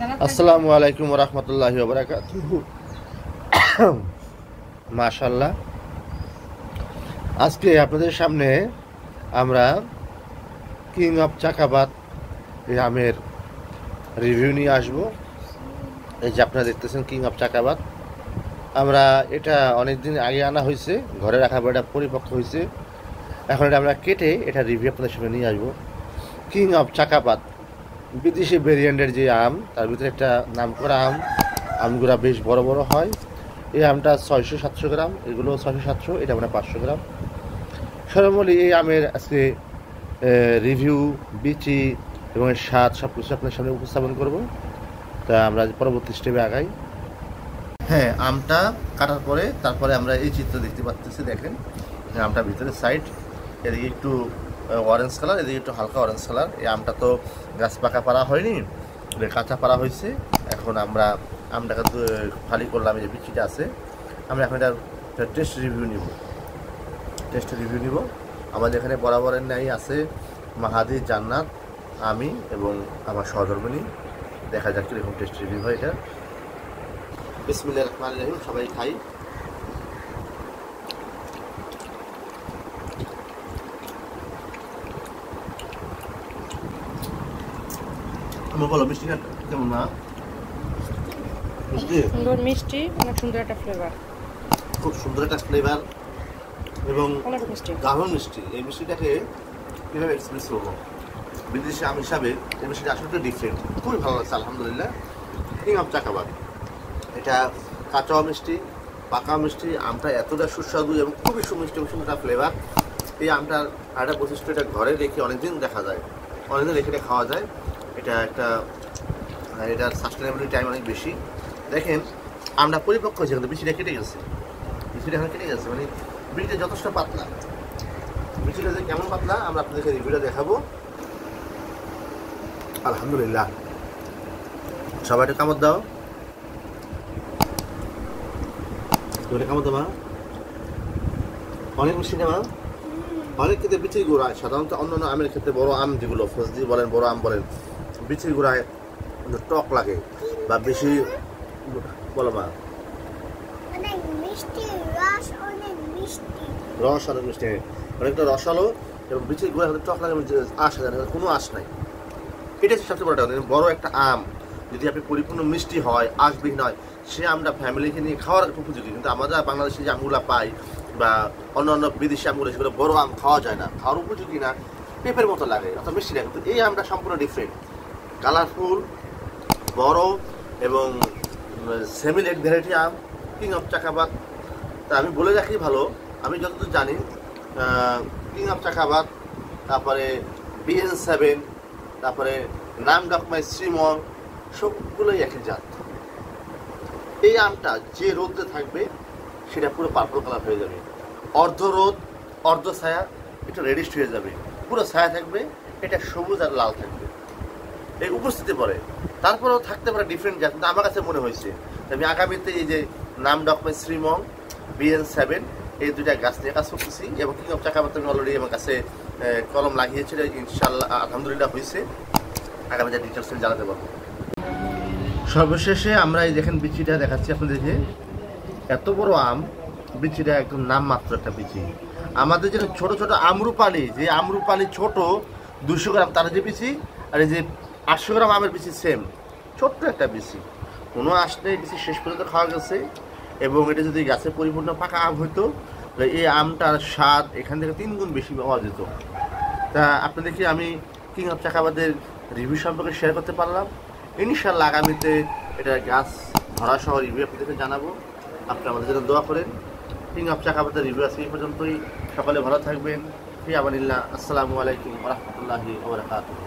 আসসালামু আলাইকুম ওয়া রাহমাতুল্লাহি ওয়া বারাকাতুহু। মাশাআল্লাহ, আজকে আপনাদের সামনে আমরা কিং অফ চাকাবাদ এই আমের রিভিউ নিয়ে আসব। এই যে আপনারা দেখতেছেন কিং অফ চাকাবাদ, আমরা এটা অনেকদিন আগে আনা হয়েছে, ঘরে রাখা এটা পরিপক্ক হয়েছে। এখন এটা আমরা কেটে এটা রিভিউ আপনাদের সামনে নিয়ে আসবো। কিং অফ চাকাবাদ বিদেশি ভেরিয়েন্টের যে আম, তার ভিতরে একটা নামকরা আম। আমগুলো বেশ বড় বড় হয়। এই আমটা 600-700 গ্রাম, এগুলো 600-700, এটা মানে 500 গ্রাম। সর্বমূল্যে এই আমের আজকে রিভিউ, বিচি এবং এর স্বাদ সব কিছু আপনার সামনে উপস্থাপন করব। তা আমরা পরবর্তী স্টেপে আগাই। হ্যাঁ, আমটা কাটার পরে তারপরে আমরা এই চিত্র দেখতে পাচ্ছি। দেখেন আমটা ভিতরে সাইড, এদিকে একটু অরেঞ্জ কালার, এদিকে একটু হালকা অরেঞ্জ কালার। এই আমটা তো গাছ পাকা পাড়া হয়নি, কাঁচা পাড়া হয়েছে। এখন আমরা আমটাকে ফালি করলাম, এই যে বিচিটা আছে। আমরা এখন এটা টেস্ট রিভিউ নিব। আমাদের এখানে বরাবরের ন্যায় আছে মাহাদি, জান্নাত, আমি এবং আমার সহধর্মিনী। দেখা যাক কিরকম টেস্ট রিভিউ হয় এটা। বিসমিল্লাহির রহমানির রহিম। সবাই খাই। বলো মিষ্টিটা কেমন? না মিষ্টি, সুন্দর মিষ্টি, অনেক সুন্দর একটা ফ্লেভার, খুব সুন্দর একটা ফ্লেভার এবং অনেক মিষ্টি, দারুণ মিষ্টি। এই মিষ্টিটাকে কীভাবে এক্সপ্রেস করবো? বিদেশি আম হিসাবে এই মিষ্টিটা আসলে ডিফারেন্ট, খুবই ভালো লাগছে আলহামদুলিল্লাহ। কিং অফ চাকাবাদ, এটা কাঁচা মিষ্টি, পাকা মিষ্টি। আমটা এতটা সুস্বাদু এবং খুবই সুমিষ্টি এবং সুন্দর ফ্লেভার। এই আমটার একটা বৈশিষ্ট্য, এটা ঘরে রেখে অনেকদিন দেখা যায়, অনেকদিন রেখে খাওয়া যায়। এটা একটা, এটার সাস্টেনেবিলিটি টাইম অনেক বেশি। দেখেন আমটা পরিপক্ক হয়েছে, কিন্তু বিচিটা কেটে গেছে। মানে বিচিটা যথেষ্ট পাতলা। বিচিটা যে কেমন পাতলা আমরা আপনাদেরকে রিভিউটা দেখাবো। আলহামদুলিল্লাহ। সবাই একটা কামড় দাও, কামড় দাও মা। অনেক মিষ্টি না মা? অনেক ক্ষেত্রে বিচির গোড়ায়, সাধারণত অন্যান্য আমের ক্ষেত্রে বড় আম যেগুলো ফজলি বলেন, বড় আম বলেন, বিচির গোড়ায় টক লাগে বা বেশি। বলো মা। রস অনেক মিষ্টি, অনেকটা রসালো এবং বিচির গোড়ায় টক লাগে, আশ হয় না, কোনো আশ নাই। এটা হচ্ছে সবচেয়ে বড়টা। বড় একটা আম যদি আপনি পরিপূর্ণ মিষ্টি হয়, আশবিহীন হয়, সে আমটা ফ্যামিলিকে নিয়ে খাওয়ার উপযোগী। কিন্তু আমরা বাংলাদেশে যে আমগুলো পাই বা অন্য বিদেশি আমগুলো, সেগুলো বড় আম খাওয়া যায় না, খাওয়ার উপযোগী না, পেঁপের মতো লাগে, অর্থাৎ মিষ্টি লাগে। কিন্তু এই আমটা সম্পূর্ণ ডিফারেন্ট, কালারফুল, বড় এবং সেমিল এক ভ্যারাইটি আম, কিং অফ চাকাবাদ। তা আমি বলে রাখি ভালো, আমি যতদূর জানি কিং অফ চাকাবাদ, তারপরে BN7, তারপরে নাম ডাকমাই শ্রীমন, সবগুলোই একই জাত। এই আমটা যে রোদে থাকবে সেটা পুরো পার্পল কালার হয়ে যাবে, অর্ধ রোদ অর্ধ ছায়া, এটা রেডিশ হয়ে যাবে। পুরো ছায়া থাকবে, এটা সবুজ আর লাল থাকবে এই উপস্থিতি পরে। তারপরেও থাকতে পারে ডিফারেন্ট জাত, কিন্তু আমার কাছে মনে হয়েছে আমি আগামীতে এই যে নাম ডকমেন্ট শ্রীমং, BN7, এই দুইটা গাছ নিয়ে কাজ করতেছি। এবং কিং অফ চাকাবাদ আমি অলরেডি আমার কাছে কলম লাগিয়েছিল, ইনশাল্লাহ আলহামদুলিল্লাহ হয়েছে। আগামীতে ডিটেলস জানাতে পারবো। সর্বশেষে আমরা এই দেখেন বিচিটা দেখাচ্ছি আপনাদেরকে। এত বড় আম, বিচিটা একদম নামমাত্র একটা বিচি। আমাদের যে ছোট ছোট আমরুপালি, যে আমরুপালি ছোট 200 গ্রাম তার যে বিচি, আর এই যে 800 গ্রাম আমের বিচি সেম, ছোট্ট একটা বিচি, কোনো আসলে বিচি শেষ পর্যন্ত খাওয়া গেছে। এবং এটা যদি গাছে পরিপূর্ণ পাকা আম হইতো, এই আমটার স্বাদ এখান থেকে 3 গুণ বেশি পাওয়া যেত। তা আপনাদেরকে আমি কিং অফ চাকাবাদের রিভিউ সম্পর্কে শেয়ার করতে পারলাম। ইনশাল্লাহ আগামীতে এটা গাছ ধরা সহ রিভিউ আপনাদেরকে জানাবো। আপনি আমাদের জন্য দোয়া করেন। কিং অফ চাকাবাদের রিভিউ আছে এই পর্যন্তই। সকলে ভালো থাকবেন। ফি আমানিল্লাহ। আসসালামু আলাইকুম ওয়া রাহমাতুল্লাহি ওয়া বারাকাতুহু।